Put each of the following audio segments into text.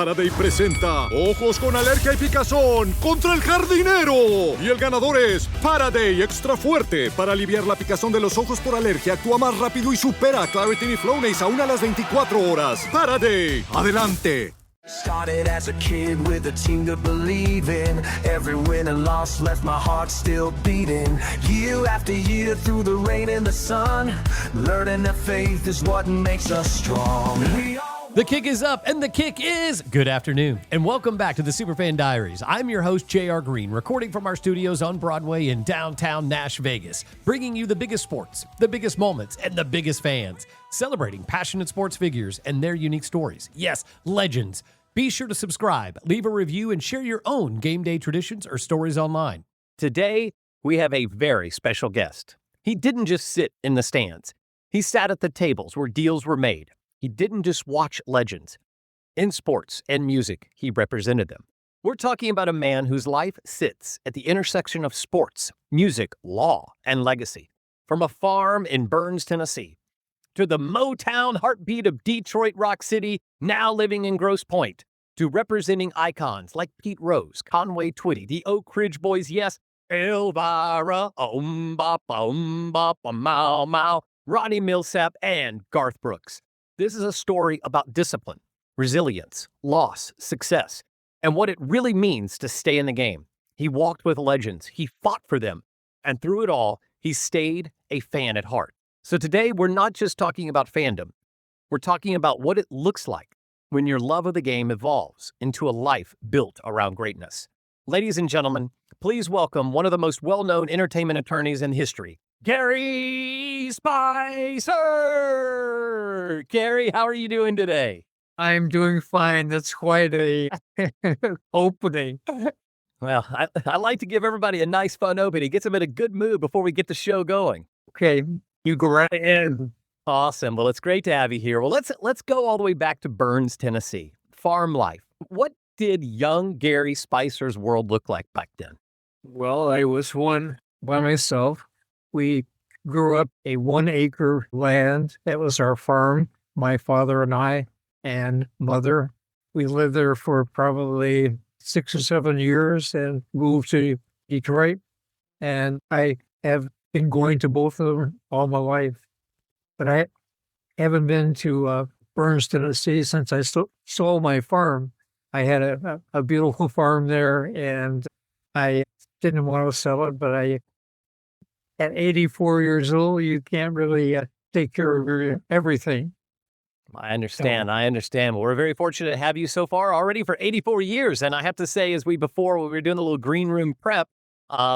Faraday presenta Ojos con Alergia y Picazón contra el jardinero. Y el ganador es Faraday Extra Fuerte. Para aliviar la picazón de los ojos por alergia, actúa más rápido y supera a Claritin y Flonase aún a las 24 horas. Faraday, adelante. Started as a kid with a team to believe in. Every win and loss left my heart still beating. Year after year through the rain and the sun, learning that faith is what makes us strong. The kick is up, and the kick is good afternoon, and welcome back to the Superfan Diaries. I'm your host, J.R. Green, recording from our studios on Broadway in downtown Nash, Vegas, bringing you the biggest sports, the biggest moments, and the biggest fans, celebrating passionate sports figures and their unique stories. Yes, legends. Be sure to subscribe, leave a review, and share your own game day traditions or stories online. Today, we have a very special guest. He didn't just sit in the stands. He sat at the tables where deals were made. He didn't just watch legends. In sports and music, he represented them. We're talking about a man whose life sits at the intersection of sports, music, law, and legacy. From a farm in Burns, Tennessee, to the Motown heartbeat of Detroit Rock City, now living in Grosse Pointe, to representing icons like Pete Rose, Conway Twitty, the Oak Ridge Boys, yes, Elvira, bop, mau, mau, Ronnie Milsap, and Garth Brooks. This is a story about discipline, resilience, loss, success, and what it really means to stay in the game. He walked with legends, he fought for them, and through it all, he stayed a fan at heart. So today, we're not just talking about fandom. We're talking about what it looks like when your love of the game evolves into a life built around greatness. Ladies and gentlemen, please welcome one of the most well-known entertainment attorneys in history, Gary Spicer! Gary, how are you doing today? I'm doing fine. That's quite a opening. Well, I like to give everybody a nice, fun opening. Gets them in a good mood before we get the show going. Okay, you go right ahead. Awesome. Well, it's great to have you here. Well, let's go all the way back to Burns, Tennessee. Farm life. What did young Gary Spicer's world look like back then? Well, I was one by myself. We grew up a 1 acre land. That was our farm, my father and I and mother. We lived there for probably 6 or 7 years and moved to Detroit. And I have been going to both of them all my life. But I haven't been to Burns, Tennessee since I sold my farm. I had a beautiful farm there, and I didn't want to sell it, but at 84 years old, you can't really take care of everything. I understand. Well, we're very fortunate to have you so far already for 84 years. And I have to say, before we were doing a little green room prep,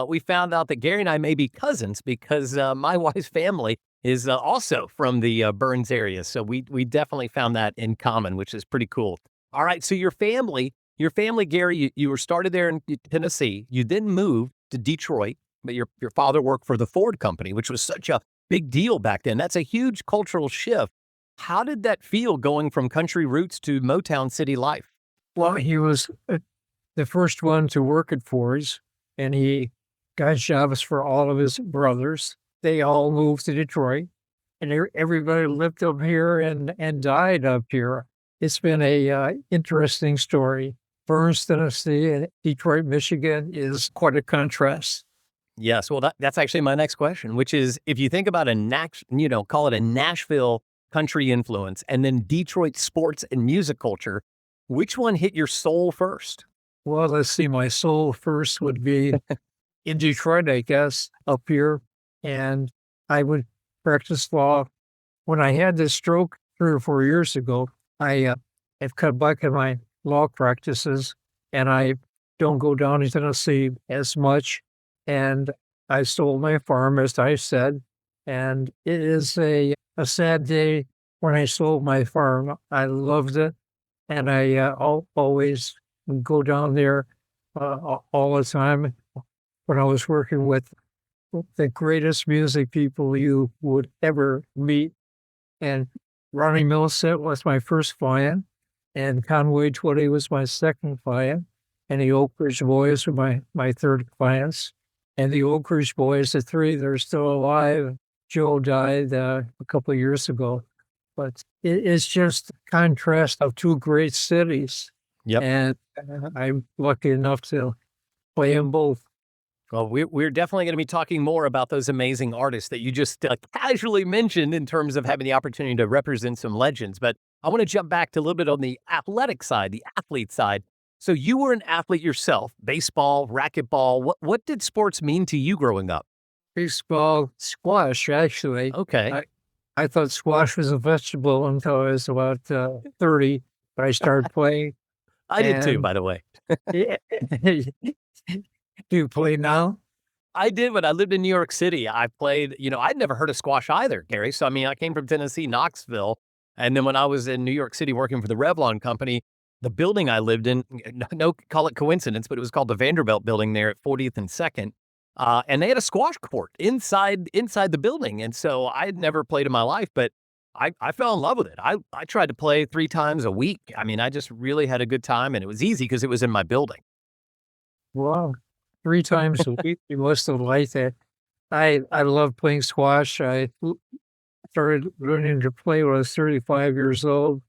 we found out that Gary and I may be cousins because my wife's family is also from the Burns area. So we definitely found that in common, which is pretty cool. All right. So your family, Gary, you were started there in Tennessee. You then moved to Detroit, but your father worked for the Ford company, which was such a big deal back then. That's a huge cultural shift. How did that feel going from country roots to Motown city life? Well, he was the first one to work at Ford's, and he got jobs for all of his brothers. They all moved to Detroit, and everybody lived up here and died up here. It's been a interesting story. Burns, Tennessee, and Detroit, Michigan is quite a contrast. Yes, well, that's actually my next question, which is if you think about call it a Nashville country influence, and then Detroit sports and music culture, which one hit your soul first? Well, let's see. My soul first would be in Detroit, I guess, up here. And I would practice law. When I had this stroke 3 or 4 years ago, I have cut back on my law practices, and I don't go down to Tennessee as much. And I sold my farm, as I said, and it is a sad day when I sold my farm. I loved it, and I always go down there all the time when I was working with the greatest music people you would ever meet. And Ronnie Milsap was my first client, and Conway Twitty was my second client, and the Oak Ridge Boys were my third clients. And the Oak Ridge Boys, the three, they're still alive. Joe died a couple of years ago. But it's just a contrast of two great cities. Yep. And I'm lucky enough to play them both. Well, we're definitely going to be talking more about those amazing artists that you just casually mentioned in terms of having the opportunity to represent some legends. But I want to jump back to a little bit on the athletic side, the athlete side. So you were an athlete yourself, baseball, racquetball. What did sports mean to you growing up? Baseball, squash, actually. Okay. I thought squash was a vegetable until I was about 30, but I started playing. I did too, by the way. Do you play now? I did when I lived in New York City. I played, I'd never heard of squash either, Gary. So, I mean, I came from Tennessee, Knoxville. And then when I was in New York City working for the Revlon company, the building I lived in, no, call it coincidence, but it was called the Vanderbilt building there at 40th and 2nd. And they had a squash court inside the building. And so I had never played in my life, but I fell in love with it. I tried to play 3 times a week. I mean, I just really had a good time, and it was easy because it was in my building. Wow. 3 times a week. You must have liked it. I love playing squash. I started learning to play when I was 35 years old,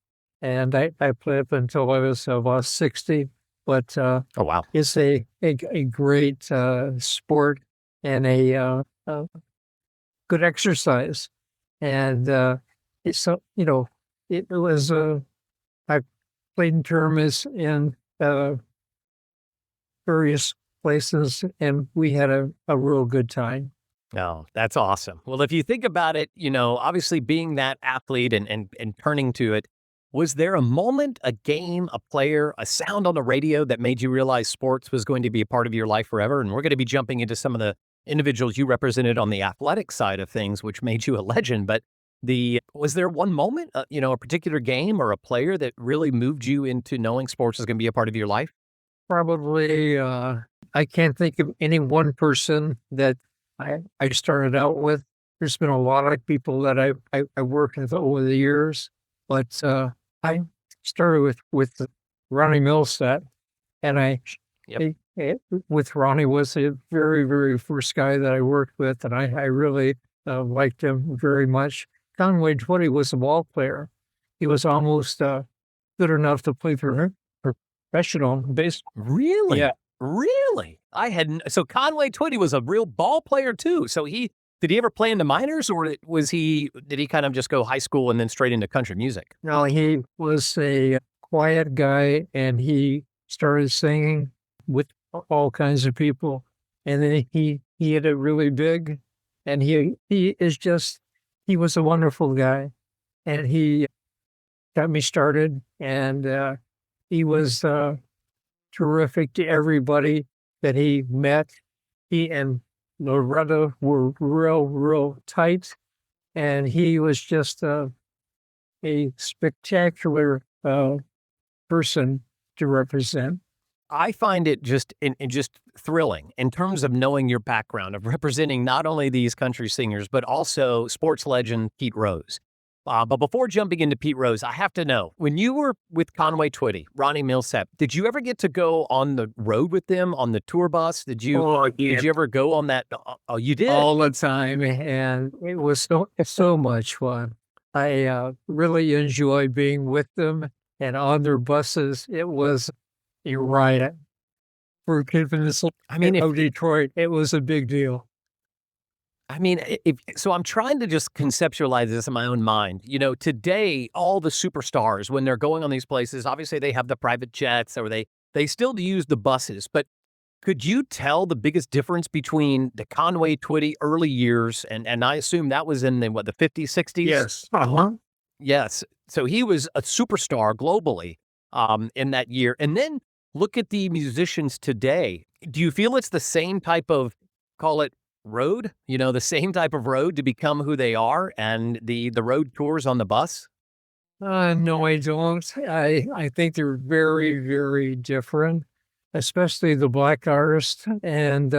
and I played up until I was about 60. But oh, wow. It's a great sport and a good exercise. And it's, it was, I played in tournaments in various places, and we had a real good time. Oh, that's awesome. Well, if you think about it, obviously being that athlete and turning to it, was there a moment, a game, a player, a sound on the radio that made you realize sports was going to be a part of your life forever? And we're going to be jumping into some of the individuals you represented on the athletic side of things, which made you a legend. But was there one moment, a particular game or a player that really moved you into knowing sports is going to be a part of your life? Probably, I can't think of any one person that I started out with. There's been a lot of people that I worked with over the years, but I started with Ronnie Milsap, and with Ronnie was the very, very first guy that I worked with, and I really liked him very much. Conway Twitty was a ball player. He was almost good enough to play for professional baseball. Really? Yeah. Really? So Conway Twitty was a real ball player too. So did he ever play in the minors, or did he kind of just go high school and then straight into country music? No, he was a quiet guy, and he started singing with all kinds of people. And then he hit it really big, and he was a wonderful guy, and he got me started, and he was terrific to everybody that he met. He and Loretta were real tight, and he was just a spectacular person to represent. I find it just thrilling in terms of knowing your background, of representing not only these country singers, but also sports legend Pete Rose. But before jumping into Pete Rose, I have to know, when you were with Conway Twitty, Ronnie Milsap, did you ever get to go on the road with them on the tour bus? Did you ever go on that? Oh, you did? All the time, and it was so much fun. I really enjoyed being with them, and on their buses. It was a riot. For kids of Detroit, it was a big deal. I mean, so I'm trying to just conceptualize this in my own mind. Today, all the superstars, when they're going on these places, obviously they have the private jets, or they still use the buses. But could you tell the biggest difference between the Conway Twitty early years, and I assume that was in the 50s, 60s? Yes. Uh-huh. Yes. So he was a superstar globally in that year. And then look at the musicians today. Do you feel it's the same type of, call it, road, the same type of road to become who they are, and the road tours on the bus? No, I don't. I think they're very, very different, especially the black artists, and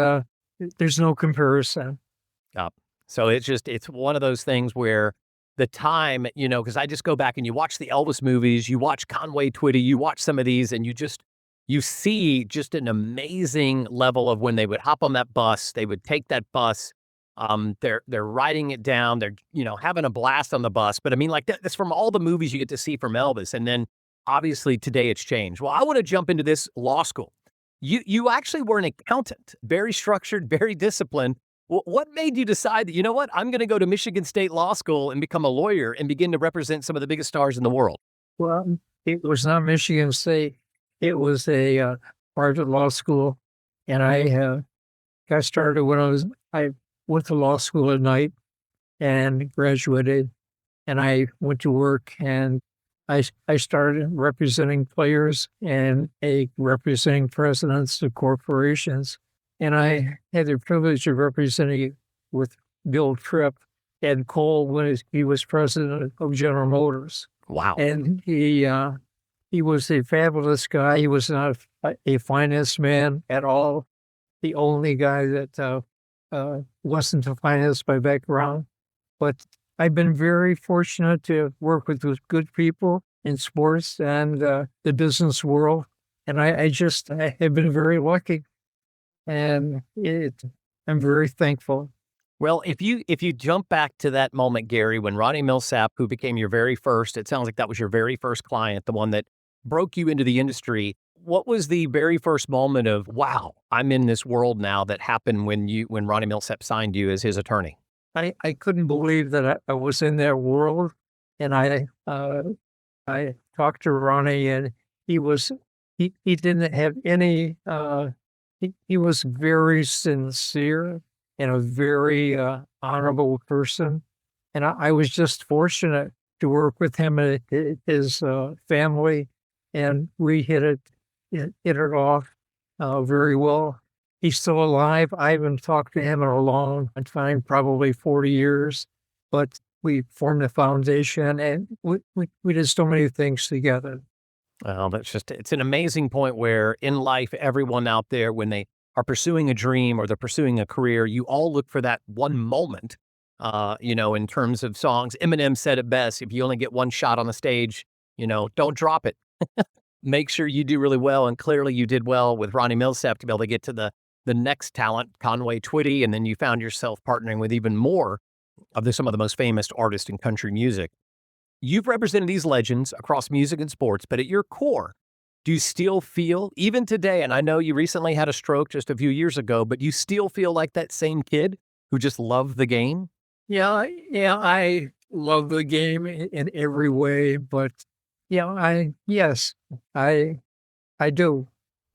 there's no comparison. So it's one of those things where the time, because I just go back and you watch the Elvis movies, you watch Conway Twitty, you watch some of these, and you see just an amazing level of when they would hop on that bus, they would take that bus, they're riding it down, they're, having a blast on the bus. But I mean, like that's from all the movies you get to see from Elvis. And then Obviously, today it's changed. Well, I want to jump into this law school. You actually were an accountant, very structured, very disciplined. What made you decide that, you know what, I'm going to go to Michigan State Law School and become a lawyer and begin to represent some of the biggest stars in the world? Well, it was not Michigan State. It was a private law school, and I got started when I went to law school at night and graduated, and I went to work, and I started representing players and representing presidents of corporations. And I had the privilege of representing with Bill Tripp and Cole when he was president of General Motors. Wow. And he was a fabulous guy. He was not a finance man at all. The only guy that wasn't a finance by background. But I've been very fortunate to work with those good people in sports and the business world. And I have been very lucky. And I'm very thankful. Well, if you jump back to that moment, Gary, when Ronnie Milsap, who became your very first, it sounds like that was your very first client, the one that broke you into the industry. What was the very first moment of, wow, I'm in this world now, that happened when Ronnie Milsap signed you as his attorney? I couldn't believe that I was in that world. And I talked to Ronnie, and he didn't have any, he was very sincere and a very honorable person. And I was just fortunate to work with him and his family, and we hit it off very well. He's still alive. I haven't talked to him in a long time, probably 40 years, but we formed a foundation, and we did so many things together. Well, it's an amazing point where in life, everyone out there, when they are pursuing a dream or they're pursuing a career, you all look for that one moment, in terms of songs. Eminem said it best: if you only get one shot on the stage, don't drop it. Make sure you do really well. And clearly you did well with Ronnie Milsap to be able to get to the next talent, Conway Twitty. And then you found yourself partnering with even more of some of the most famous artists in country music. You've represented these legends across music and sports, but at your core, do you still feel, even today, and I know you recently had a stroke just a few years ago, but you still feel like that same kid who just loved the game? Yeah, I love the game in every way, but yes, I do.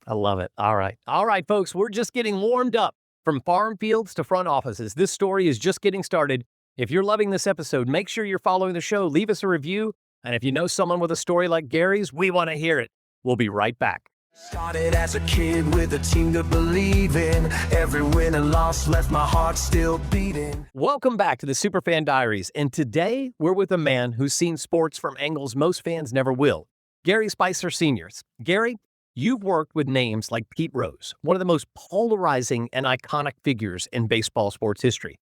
I love it. All right, folks, we're just getting warmed up from farm fields to front offices. This story is just getting started. If you're loving this episode, make sure you're following the show. Leave us a review. And if you know someone with a story like Gary's, we want to hear it. We'll be right back. Started as a kid with a team to believe in. Every win and loss left my heart still beating. Welcome back to the Superfan Diaries. And today we're with a man who's seen sports from angles most fans never will. Gary Spicer Sr. Gary, you've worked with names like Pete Rose, one of the most polarizing and iconic figures in baseball sports history.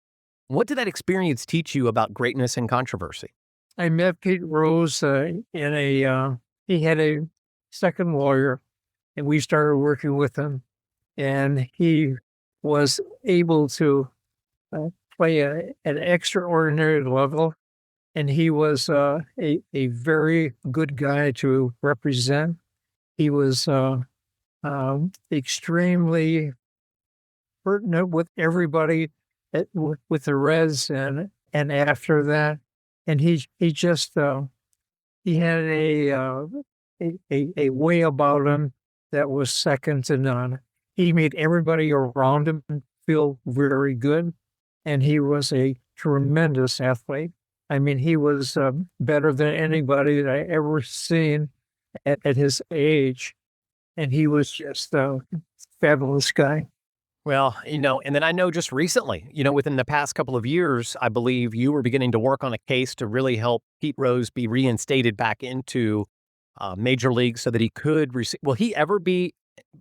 What did that experience teach you about greatness and controversy? I met Pete Rose he had a second lawyer, and we started working with him, and he was able to play an extraordinary level, and he was a very good guy to represent. He was extremely pertinent with everybody, with the Reds and after that, and he just he had a way about him that was second to none. He made everybody around him feel very good, and he was a tremendous athlete. I mean, he was better than anybody that I ever seen at his age, and he was just a fabulous guy. Well, and then I know just recently, within the past couple of years, I believe you were beginning to work on a case to really help Pete Rose be reinstated back into Major League so that he could receive. Will he ever be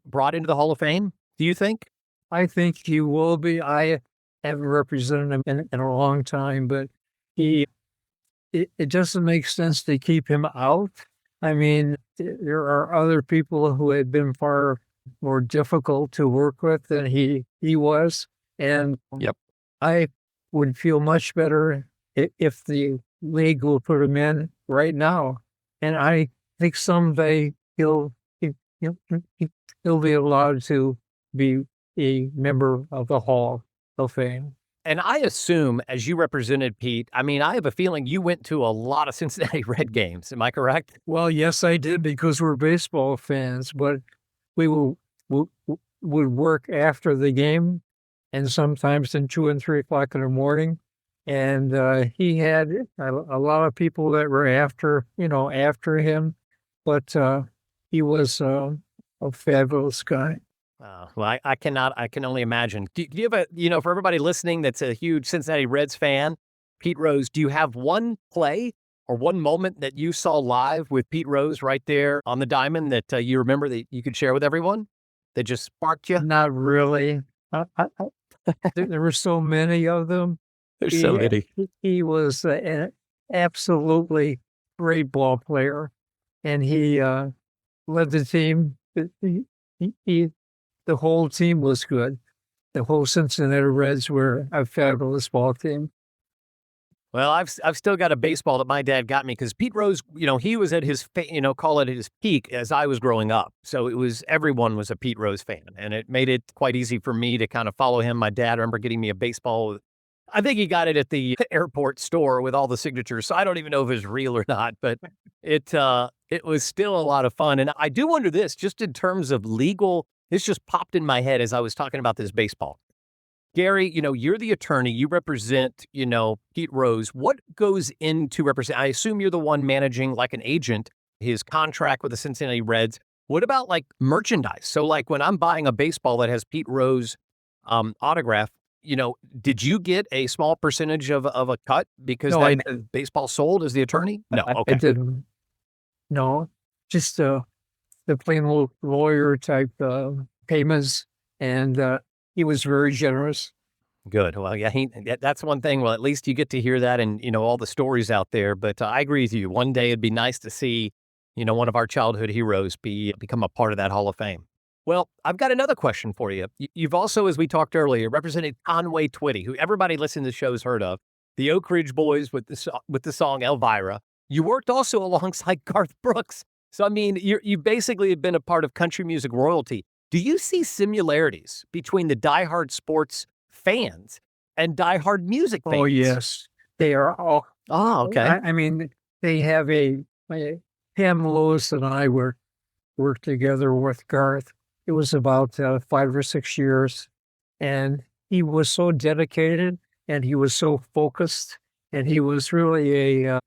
brought into the Hall of Fame, do you think? I think he will be. I haven't represented him in a long time, but it doesn't make sense to keep him out. I mean, there are other people who have been far more difficult to work with than he was. And yep, I would feel much better if the league will put him in right now. And I think someday he'll be allowed to be a member of the Hall of Fame. And I assume, as you represented Pete, I mean, I have a feeling you went to a lot of Cincinnati Red games. Am I correct? Well, yes, I did, because we're baseball fans, but we would work after the game, and sometimes in 2 and 3 o'clock in the morning. And he had a lot of people that were after him, but he was a fabulous guy. Well, I can only imagine. Do you have for everybody listening that's a huge Cincinnati Reds fan, Pete Rose, do you have one play or one moment that you saw live with Pete Rose right there on the diamond that you remember that you could share with everyone that just sparked you? Not really. There were so many of them. There's so many. He was an absolutely great ball player, and he led the team. The whole team was good. The whole Cincinnati Reds were a fabulous ball team. Well, I've still got a baseball that my dad got me because Pete Rose, he was at his, call it his peak as I was growing up. So everyone was a Pete Rose fan, and it made it quite easy for me to kind of follow him. My dad, I remember getting me a baseball. I think he got it at the airport store with all the signatures. So I don't even know if it was real or not, but it was still a lot of fun. And I do wonder this, just in terms of legal, this just popped in my head as I was talking about this baseball. Gary, you're the attorney. You represent, Pete Rose. What goes into represent? I assume you're the one managing, like an agent, his contract with the Cincinnati Reds. What about like merchandise? So like when I'm buying a baseball that has Pete Rose autograph, did you get a small percentage of a cut because No, that baseball sold as the attorney? No, okay. I didn't. No, just the plain old lawyer type payments, and he was very generous. Good. Well, yeah, that's one thing. Well, at least you get to hear that and, all the stories out there. But I agree with you. One day it'd be nice to see, one of our childhood heroes become a part of that Hall of Fame. Well, I've got another question for you. You've also, as we talked earlier, represented Conway Twitty, who everybody listening to the show has heard of, the Oak Ridge Boys with the song Elvira. You worked also alongside Garth Brooks. So, I mean, you basically have been a part of country music royalty. Do you see similarities between the diehard sports fans and diehard music fans? Oh, yes. They are all. Oh, okay. I mean, they have Pam Lewis and I worked together with Garth. It was about 5 or 6 years, and he was so dedicated, and he was so focused, and he was really a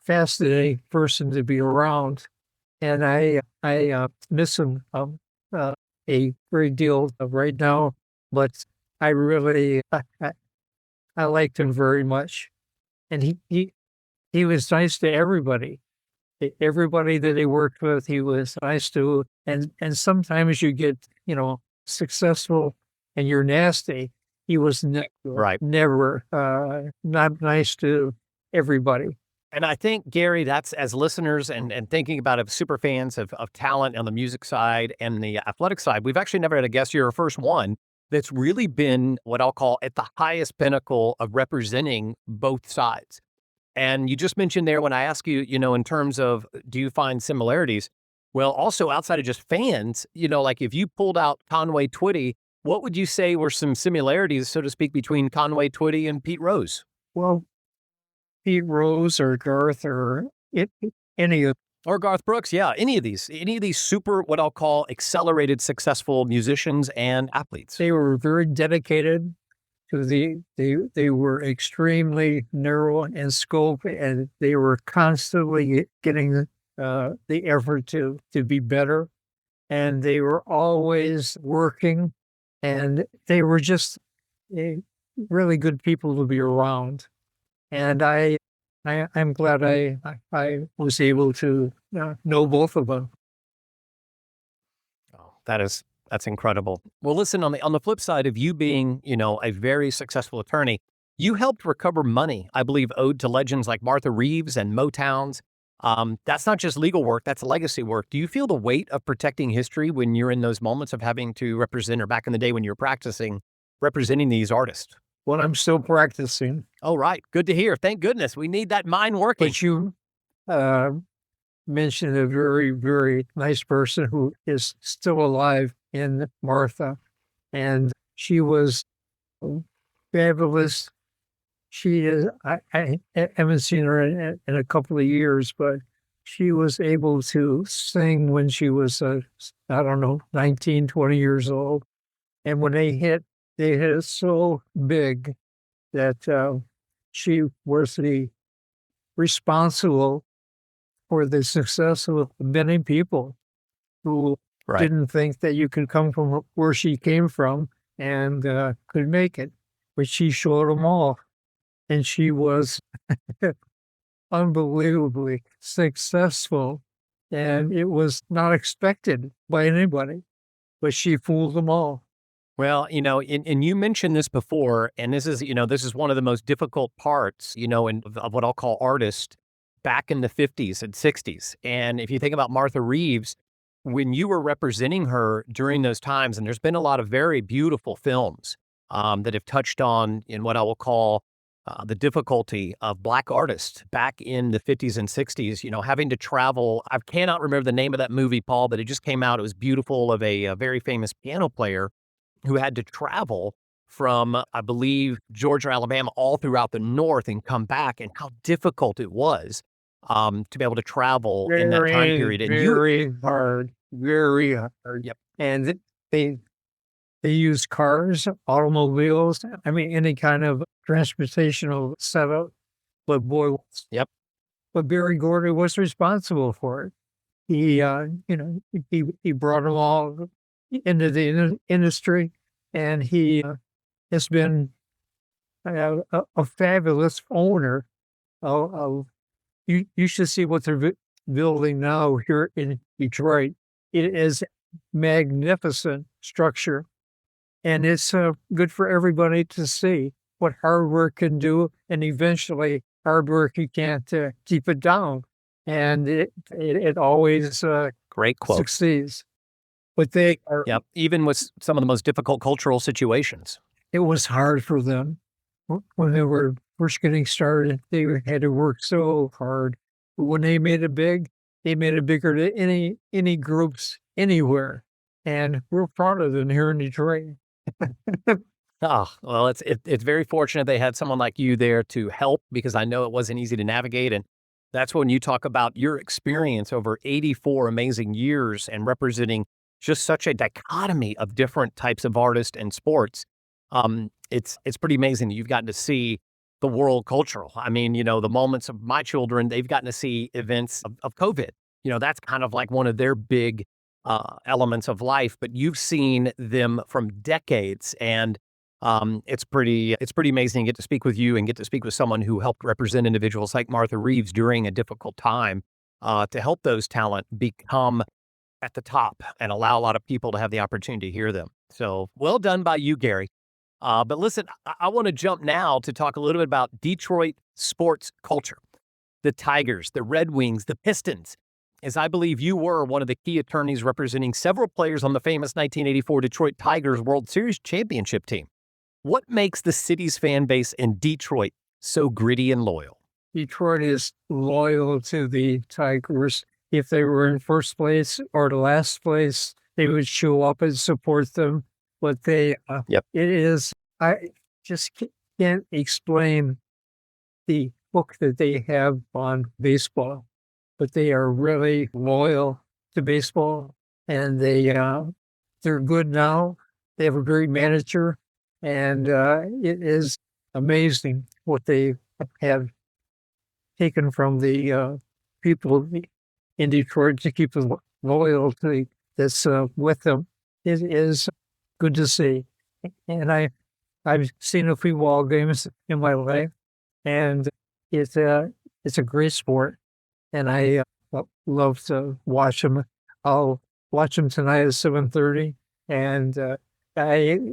fascinating person to be around. And I miss him a great deal right now, but I really I liked him very much, and he was nice to everybody. Everybody that he worked with, he was nice to, and sometimes you get successful and you're nasty. He was never not nice to everybody. And I think, Gary, that's as listeners and thinking about it, super fans of talent on the music side and the athletic side, we've actually never had a guest. You're our first one that's really been what I'll call at the highest pinnacle of representing both sides. And you just mentioned there when I ask you, in terms of do you find similarities? Well, also outside of just fans, like if you pulled out Conway Twitty, what would you say were some similarities, so to speak, between Conway Twitty and Pete Rose? Well, Pete Rose or Garth or any of. Or Garth Brooks, yeah, any of these super, what I'll call accelerated, successful musicians and athletes. They were very dedicated to they were extremely narrow in scope, and they were constantly getting the effort to be better, and they were always working, and they were just really good people to be around. And I'm glad I was able to know both of them. Oh, that's incredible. Well, listen, on the flip side of you being, a very successful attorney, you helped recover money, I believe, owed to legends like Martha Reeves and Motowns. That's not just legal work, that's legacy work. Do you feel the weight of protecting history when you're in those moments of having to represent, or back in the day when you're practicing, representing these artists? Well, I'm still practicing. Oh, right. Good to hear. Thank goodness. We need that mind working. But mention a very, very nice person who is still alive in Martha. And she was fabulous. She is, I haven't seen her in a couple of years, but she was able to sing when she was, I don't know, 19, 20 years old. And when they hit it so big that she was the responsible for the success of many people who Right. didn't think that you could come from where she came from and could make it. But she showed them all. And she was unbelievably successful. And it was not expected by anybody, but she fooled them all. Well, and you mentioned this before, and this is one of the most difficult parts, of what I'll call artists back in the 50s and 60s. And if you think about Martha Reeves, when you were representing her during those times, and there's been a lot of very beautiful films that have touched on in what I will call the difficulty of Black artists back in the 50s and 60s, having to travel. I cannot remember the name of that movie, Paul, but it just came out. It was beautiful, of a very famous piano player who had to travel from, I believe, Georgia, Alabama, all throughout the North and come back, and how difficult it was to be able to travel in that time period. And very hard, very hard. Yep. And they use cars, automobiles, I mean, any kind of transportational setup. But boy, Yep. But Barry Gordy was responsible for it. He, he brought them all into the industry, and he has been a fabulous owner of you should see what they're building now here in Detroit. It is magnificent structure, and it's good for everybody to see what hard work can do, and eventually hard work, you can't keep it down, and it always Great quote. succeeds. But they are. Yep. Even with some of the most difficult cultural situations. It was hard for them when they were first getting started. They had to work so hard. But when they made it big, they made it bigger than any groups anywhere, and we're proud of them here in Detroit. Oh, well, it's very fortunate they had someone like you there to help, because I know it wasn't easy to navigate. And that's when you talk about your experience over 84 amazing years and representing just such a dichotomy of different types of artists and sports. It's pretty amazing that you've gotten to see the world cultural. I mean, the moments of my children, they've gotten to see events of COVID. That's kind of like one of their big elements of life, but you've seen them from decades, and it's pretty amazing to get to speak with you and get to speak with someone who helped represent individuals like Martha Reeves during a difficult time to help those talent become at the top and allow a lot of people to have the opportunity to hear them. So well done by you, Gary. But listen, I want to jump now to talk a little bit about Detroit sports culture. The Tigers, the Red Wings, the Pistons, as I believe you were one of the key attorneys representing several players on the famous 1984 Detroit Tigers World Series championship team. What makes the city's fan base in Detroit so gritty and loyal? Detroit is loyal to the Tigers. If they were in first place or the last place, they would show up and support them. But it is, I just can't explain the book that they have on baseball, but they are really loyal to baseball, and they're good now. They have a great manager, and it is amazing what they have taken from the people in Detroit to keep the loyalty that's with them. It is good to see. And I've seen a few ball games in my life, and it's a great sport, and I love to watch them. I'll watch them tonight at 7:30, and it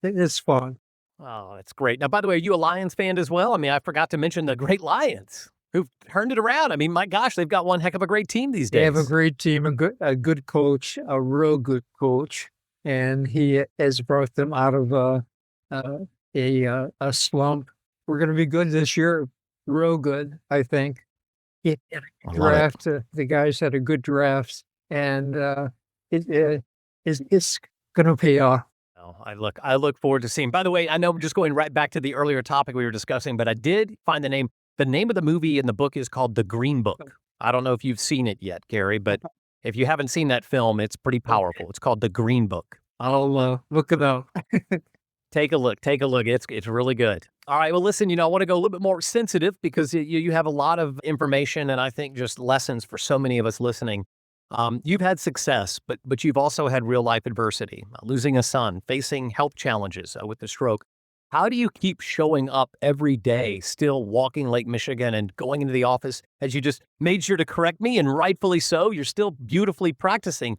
is fun. Oh, that's great. Now, by the way, are you a Lions fan as well? I mean, I forgot to mention the great Lions who've turned it around. I mean, my gosh, they've got one heck of a great team these days. They have a great team, a good coach, a real good coach, and he has brought them out of a slump. We're going to be good this year, real good, I think. It I love it. draft. The guys had a good draft, and it's going to pay off. Oh, I look forward to seeing. By the way, I know I'm just going right back to the earlier topic we were discussing, but I did find the name. The name of the movie in the book is called The Green Book. I don't know if you've seen it yet, Gary, but if you haven't seen that film, it's pretty powerful. It's called The Green Book. I'll look it up. Take a look. Take a look. It's really good. All right. Well, listen, I want to go a little bit more sensitive because you have a lot of information and I think just lessons for so many of us listening. You've had success, but you've also had real life adversity, losing a son, facing health challenges with the stroke. How do you keep showing up every day, still walking Lake Michigan and going into the office, as you just made sure to correct me, and rightfully so? You're still beautifully practicing.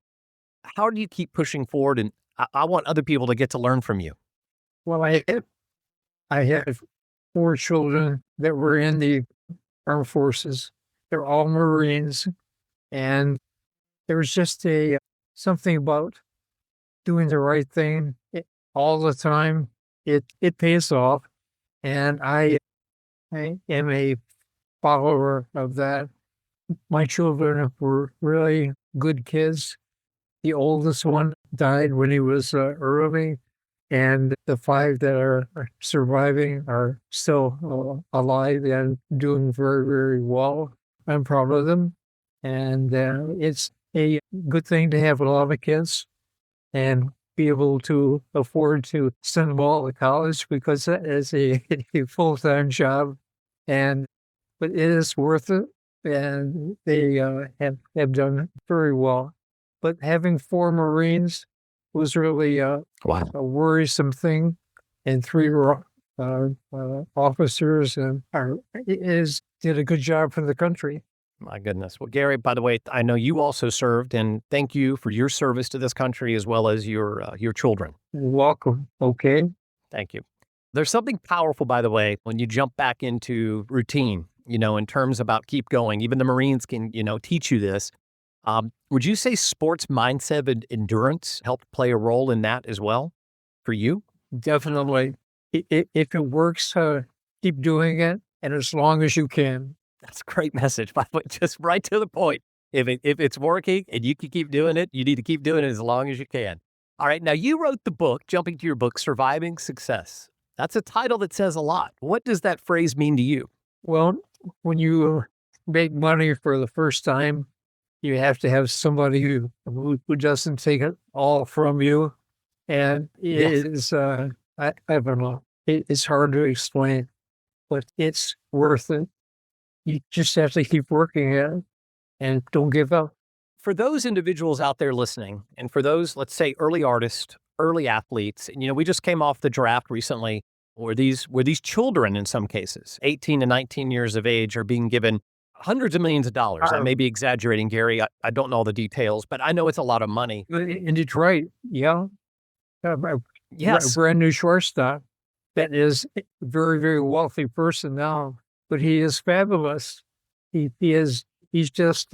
How do you keep pushing forward? And I want other people to get to learn from you. Well, I have 4 children that were in the armed forces. They're all Marines, and there was just something about doing the right thing all the time. It pays off, and I am a follower of that. My children were really good kids. The oldest one died when he was early, and the 5 that are surviving are still alive and doing very, very well. I'm proud of them, and it's a good thing to have a lot of kids and be able to afford to send them all to college, because that is a full-time job, but it is worth it, and they have done very well. But having 4 Marines was really a worrisome thing, and 3 officers and did a good job for the country. My goodness. Well, Gary, by the way, I know you also served, and thank you for your service to this country as well as your children. You're welcome. Okay. Thank you. There's something powerful, by the way, when you jump back into routine, in terms about keep going. Even the Marines can, teach you this. Would you say sports mindset and endurance helped play a role in that as well for you? Definitely. If it works, keep doing it, and as long as you can. That's a great message, by the way, just right to the point. If it's working and you can keep doing it, you need to keep doing it as long as you can. All right, now you wrote the book, jumping to your book, Surviving Success. That's a title that says a lot. What does that phrase mean to you? Well, when you make money for the first time, you have to have somebody who doesn't take it all from you. And it is, I don't know, it's hard to explain, but it's worth it. You just have to keep working at it and don't give up. For those individuals out there listening, and for those, let's say, early artists, early athletes, and we just came off the draft recently, where these children, in some cases, 18 to 19 years of age, are being given hundreds of millions of dollars. I may be exaggerating, Gary. I don't know all the details, but I know it's a lot of money. In Detroit, yeah. Yes. A brand new shortstop that is a very, very wealthy person now, but he is fabulous. He's just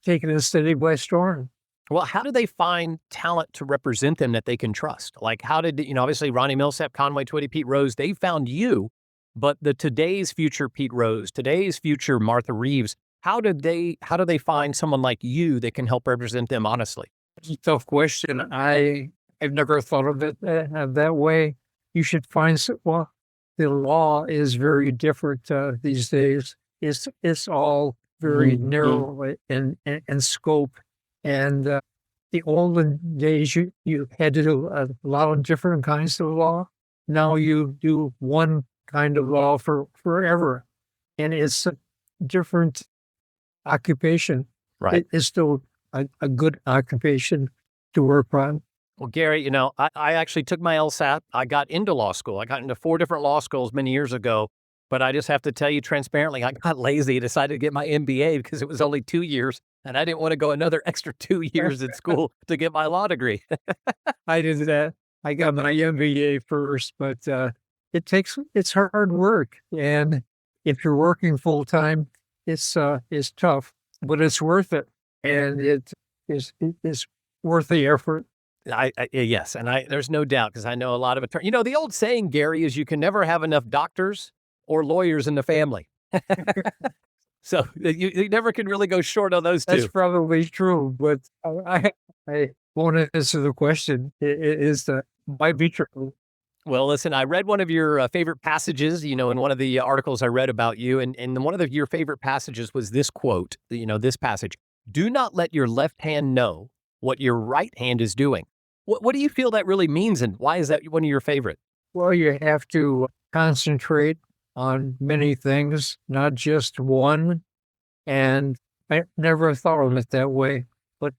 taken his city by storm. Well, how do they find talent to represent them that they can trust? Like, how did, obviously Ronnie, Milsap, Conway Twitty, Pete Rose, they found you, but today's future Pete Rose, today's future Martha Reeves, how do they find someone like you that can help represent them honestly? It's a tough question. I've never thought of it that way. You should find, well, the law is very different these days. It's all very narrow in scope. And the olden days, you had to do a lot of different kinds of law. Now you do one kind of law for forever. And it's a different occupation. Right. It's still a good occupation to work on. Well, Gary, I actually took my LSAT. I got into law school. I got into 4 different law schools many years ago. But I just have to tell you transparently, I got lazy and decided to get my MBA because it was only 2 years. And I didn't want to go another extra 2 years in school to get my law degree. I did that. I got my MBA first, but it's hard work. And if you're working full time, it's tough, but it's worth it. And it's worth the effort. Yes. And there's no doubt, because I know a lot of attorneys. The old saying, Gary, is you can never have enough doctors or lawyers in the family. So you never can really go short on those two. That's probably true, but I won't answer the question. Might be true. Well, listen, I read one of your favorite passages, in one of the articles I read about you, and one of your favorite passages was this quote, this passage: "Do not let your left hand know what your right hand is doing." What do you feel that really means, and why is that one of your favorite? Well, you have to concentrate on many things, not just one. And I never thought of it that way, but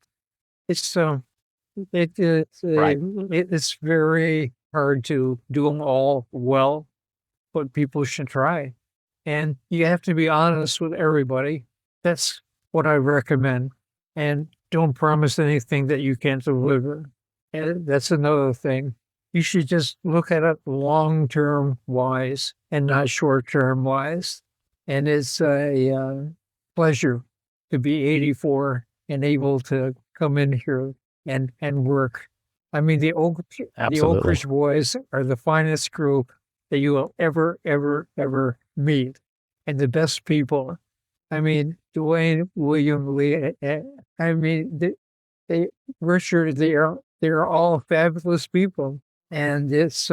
it's Right. it's very hard to do them all well, but people should try. And you have to be honest with everybody. That's what I recommend. And don't promise anything that you can't deliver. And that's another thing. You should just look at it long-term wise and not short-term wise. And it's a pleasure to be 84 and able to come in here and work. I mean, the Oak Ridge boys are the finest group that you will ever, ever, ever meet, and the best people. I mean, Dwayne, William, Lee. I mean, Richard. They're all fabulous people, and it's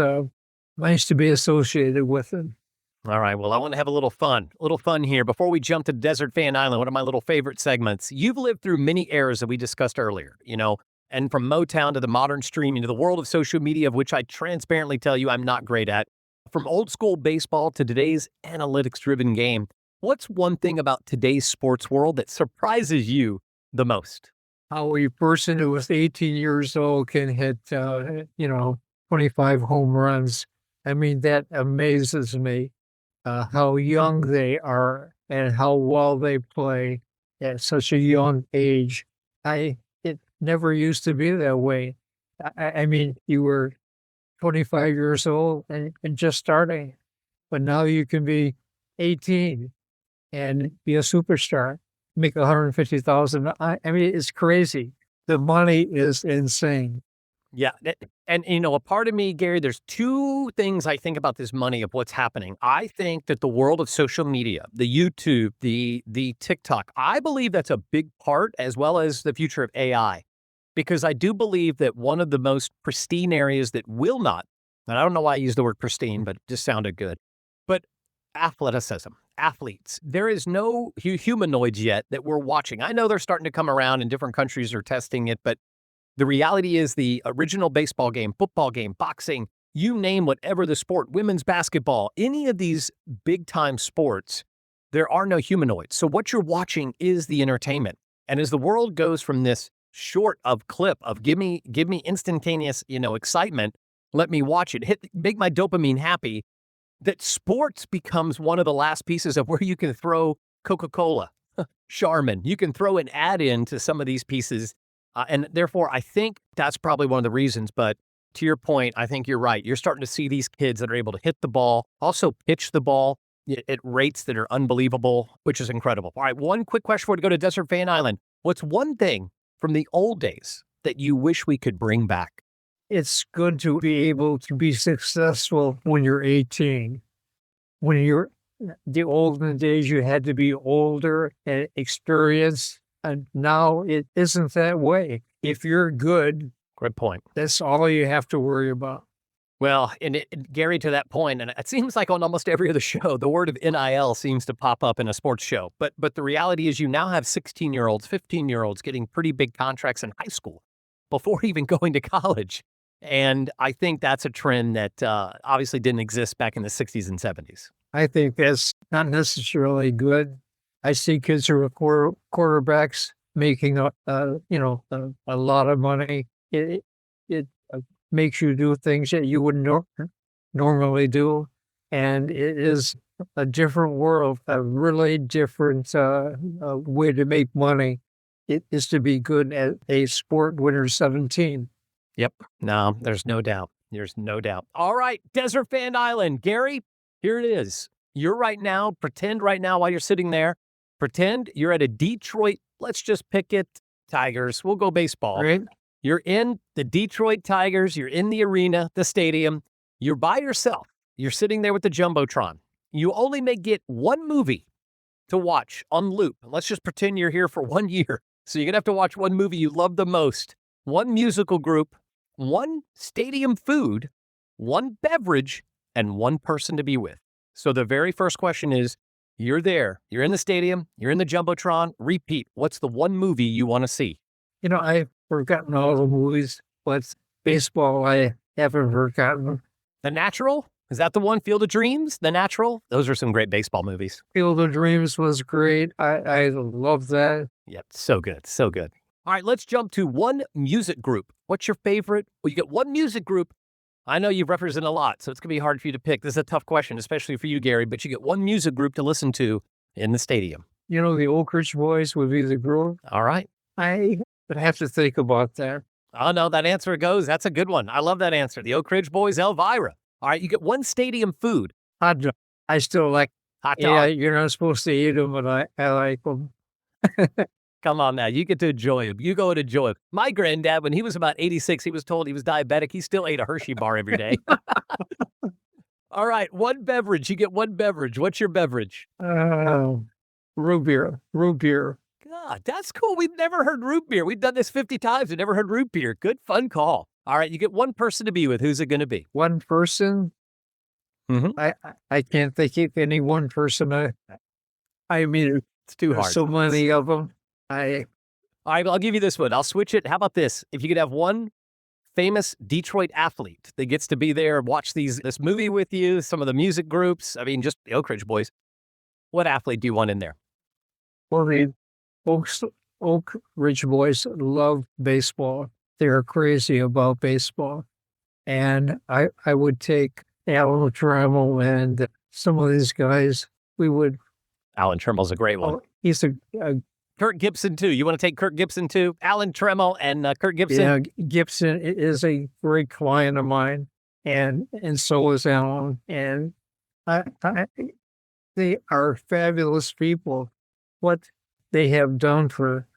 nice to be associated with them. All right. Well, I want to have a little fun here. Before we jump to Desert Fan Island, one of my little favorite segments. You've lived through many eras that we discussed earlier, and from Motown to the modern streaming to the world of social media, of which I transparently tell you I'm not great at. From old school baseball to today's analytics-driven game. What's one thing about today's sports world that surprises you the most? How a person who was 18 years old can hit, 25 home runs. I mean, that amazes me. How young they are and how well they play at such a young age. It never used to be that way. I mean, you were 25 years old and just starting, but now you can be 18 and be a superstar, make 150,000. I mean, it's crazy. The money is insane. Yeah. And, a part of me, Gary, there's two things I think about this money of what's happening. I think that the world of social media, the YouTube, the TikTok, I believe that's a big part, as well as the future of AI, because I do believe that one of the most pristine areas that will not, and I don't know why I use the word pristine, but it just sounded good, but athleticism, athletes. There is no humanoids yet that we're watching. I know they're starting to come around and different countries are testing it, but the reality is the original baseball game, football game, boxing, you name whatever the sport, women's basketball, any of these big time sports, there are no humanoids. So what you're watching is the entertainment. And as the world goes from this short of clip of give me instantaneous, excitement, let me watch it, make my dopamine happy, that sports becomes one of the last pieces of where you can throw Coca-Cola, Charmin, you can throw an ad in to some of these pieces. And therefore, I think that's probably one of the reasons. But to your point, I think you're right. You're starting to see these kids that are able to hit the ball, also pitch the ball at rates that are unbelievable, which is incredible. All right, one quick question before we go to Desert Fan Island. What's one thing from the old days that you wish we could bring back? It's good to be able to be successful when you're 18. When you're the olden days, you had to be older and experienced. And now it isn't that way. If you're good, great point. That's all you have to worry about. Well, and Gary, to that point, and it seems like on almost every other show, the word of NIL seems to pop up in a sports show. But the reality is you now have 16-year-olds, 15-year-olds getting pretty big contracts in high school before even going to college. And I think that's a trend that obviously didn't exist back in the 60s and 70s. I think that's not necessarily good. I see kids who are quarterbacks making a lot of money. It makes you do things that you wouldn't normally do, and it is a different world, a really different way to make money. It is to be good at a sport when you're 17. Yep. No, there's no doubt. There's no doubt. All right, Desert Fan Island. Gary, here it is. Pretend right now while you're sitting there, pretend you're at a Detroit, let's just pick it, Tigers. We'll go baseball. Right. You're in the Detroit Tigers. You're in the arena, the stadium. You're by yourself. You're sitting there with the Jumbotron. You only may get one movie to watch on loop, and let's just pretend you're here for 1 year. So you're going to have to watch one movie you love the most, one musical group, one stadium food, one beverage, and one person to be with. So the very first question is, you're there, you're in the stadium, you're in the Jumbotron, repeat, what's the one movie you want to see? I've forgotten all the movies, but baseball I haven't forgotten. The Natural? Is that the one? Field of Dreams? The Natural? Those are some great baseball movies. Field of Dreams was great. I love that. Yep, so good, so good. All right, let's jump to one music group. What's your favorite? Well, you get one music group. I know you represent a lot, so it's going to be hard for you to pick. This is a tough question, especially for you, Gary, but you get one music group to listen to in the stadium. The Oak Ridge Boys would be the group. All right. I would have to think about that. Oh, no, that answer goes. That's a good one. I love that answer. The Oak Ridge Boys, Elvira. All right, you get one stadium food. Hot dog. I still like. Hot dog. Yeah, you're not supposed to eat them, but I like them. Come on now, you get to enjoy them. You go and enjoy them. My granddad, when he was about 86, he was told he was diabetic. He still ate a Hershey bar every day. All right, one beverage. You get one beverage. What's your beverage? Root beer. Root beer. God, that's cool. We've never heard root beer. We've done this 50 times and never heard root beer. Good, fun call. All right, you get one person to be with. Who's it going to be? One person? I can't think of any one person. I mean, it's too hard. So many of them. All right, I'll give you this one. I'll switch it. How about this? If you could have one famous Detroit athlete that gets to be there and watch this movie with you, some of the music groups, I mean, just the Oak Ridge Boys, what athlete do you want in there? Well, the Oak Ridge Boys love baseball. They're crazy about baseball. And I would take Alan Trammell and some of these guys. Alan Trammell's a great one. He's a Kirk Gibson, too. You want to take Kirk Gibson, too? Alan Trammell and Kirk Gibson? Yeah, Gibson is a great client of mine, and so is Alan. And they are fabulous people. What they have done for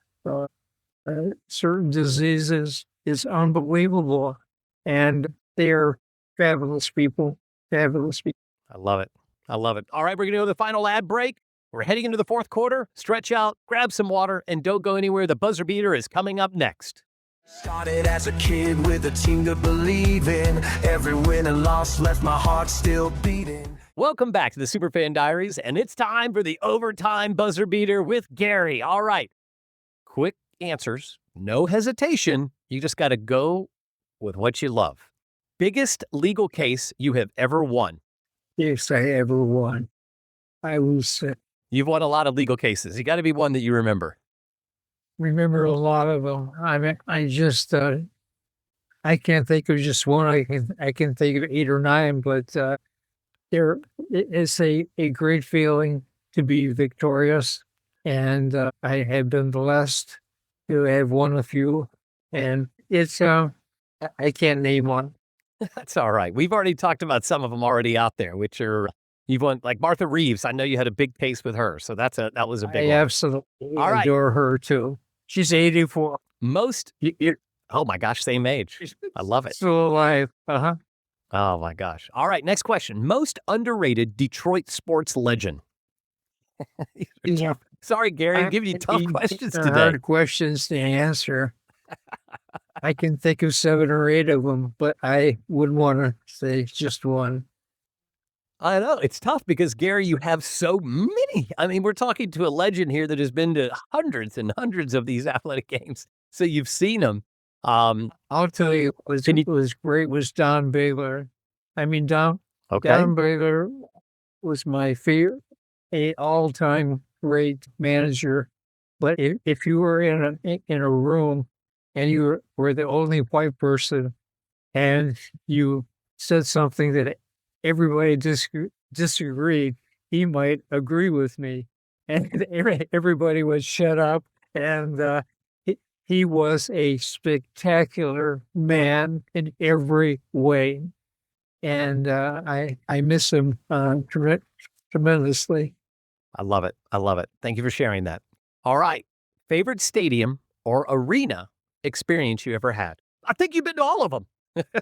certain diseases is unbelievable. And they are fabulous people. Fabulous people. I love it. I love it. All right, we're going to go to the final ad break. We're heading into the fourth quarter. Stretch out, grab some water, and don't go anywhere. The buzzer beater is coming up next. Started as a kid with a team to believe in. Every win and loss left my heart still beating. Welcome back to the Superfan Diaries, and it's time for the overtime buzzer beater with Gary. All right. Quick answers, no hesitation. You just got to go with what you love. Biggest legal case you have ever won? Yes, I ever won. I was... You've won a lot of legal cases. You got to be one that you remember. Remember a lot of them. I just... I can't think of just one. I can think of 8 or 9, but it's a great feeling to be victorious. And I have been blessed to have won a few. And it's... I can't name one. That's all right. We've already talked about some of them already out there, which are, you've won, like Martha Reeves. I know you had a big case with her, so that was a big one. I absolutely adore her too. She's 84. Oh my gosh, same age. I love it. Still alive. Uh-huh. Oh my gosh. All right, next question. Most underrated Detroit sports legend. Yeah. Sorry, Gary, I'm giving you tough questions today. Hard questions to answer. I can think of 7 or 8 of them, but I wouldn't want to say just one. I know. It's tough because, Gary, you have so many. I mean, we're talking to a legend here that has been to hundreds and hundreds of these athletic games. So you've seen them. I'll tell you, what was great was Don Baylor. I mean, Don Baylor was my favorite, all-time great manager. But if you were in a room and you were the only white person and you said something that everybody disagreed, he might agree with me. And everybody would shut up. And he was a spectacular man in every way. And I miss him tremendously. I love it. I love it. Thank you for sharing that. All right. Favorite stadium or arena experience you ever had? I think you've been to all of them.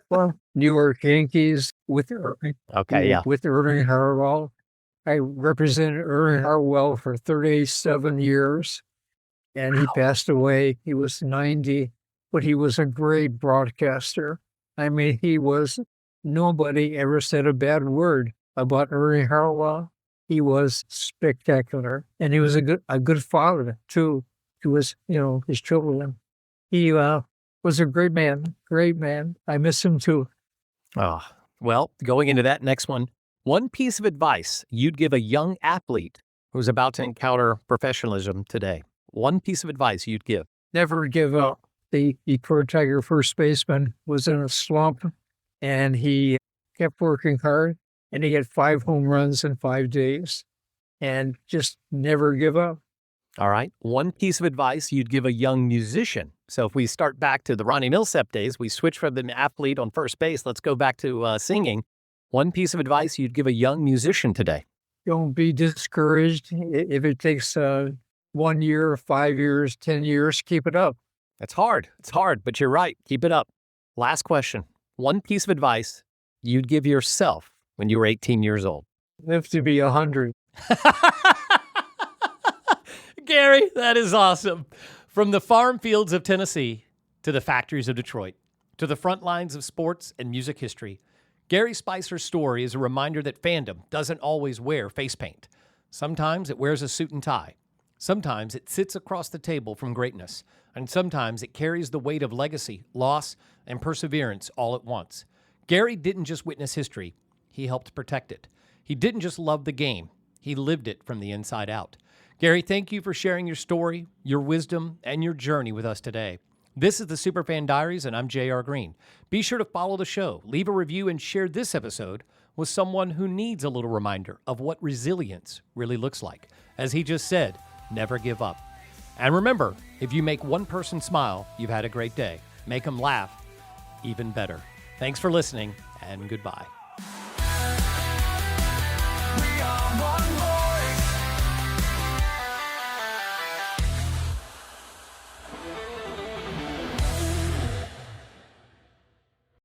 Well, New York Yankees with Ernie. Okay, yeah. With Ernie Harwell. I represented Ernie Harwell for 37 years, and he passed away. He was 90, but he was a great broadcaster. I mean, nobody ever said a bad word about Ernie Harwell. He was spectacular, and he was a good father, too, to his children. He was a great man. I miss him, too. Oh, well, going into that next one piece of advice you'd give a young athlete who's about to encounter professionalism today. One piece of advice you'd give. Never give up. The Detroit Tiger first baseman was in a slump, and he kept working hard, and he had 5 home runs in 5 days, and just never give up. All right. One piece of advice you'd give a young musician. So if we start back to the Ronnie Milsap days, we switch from the athlete on first base. Let's go back to singing. One piece of advice you'd give a young musician today. Don't be discouraged. If it takes 1 year, 5 years, 10 years, keep it up. It's hard, but you're right. Keep it up. Last question. One piece of advice you'd give yourself when you were 18 years old. Live to be 100. Gary, that is awesome. From the farm fields of Tennessee to the factories of Detroit, to the front lines of sports and music history, Gary Spicer's story is a reminder that fandom doesn't always wear face paint. Sometimes it wears a suit and tie. Sometimes it sits across the table from greatness. And sometimes it carries the weight of legacy, loss, and perseverance all at once. Gary didn't just witness history. He helped protect it. He didn't just love the game. He lived it from the inside out. Gary, thank you for sharing your story, your wisdom, and your journey with us today. This is the Superfan Diaries, and I'm J.R. Green. Be sure to follow the show, leave a review, and share this episode with someone who needs a little reminder of what resilience really looks like. As he just said, never give up. And remember, if you make one person smile, you've had a great day. Make them laugh, even better. Thanks for listening, and goodbye. We are one more.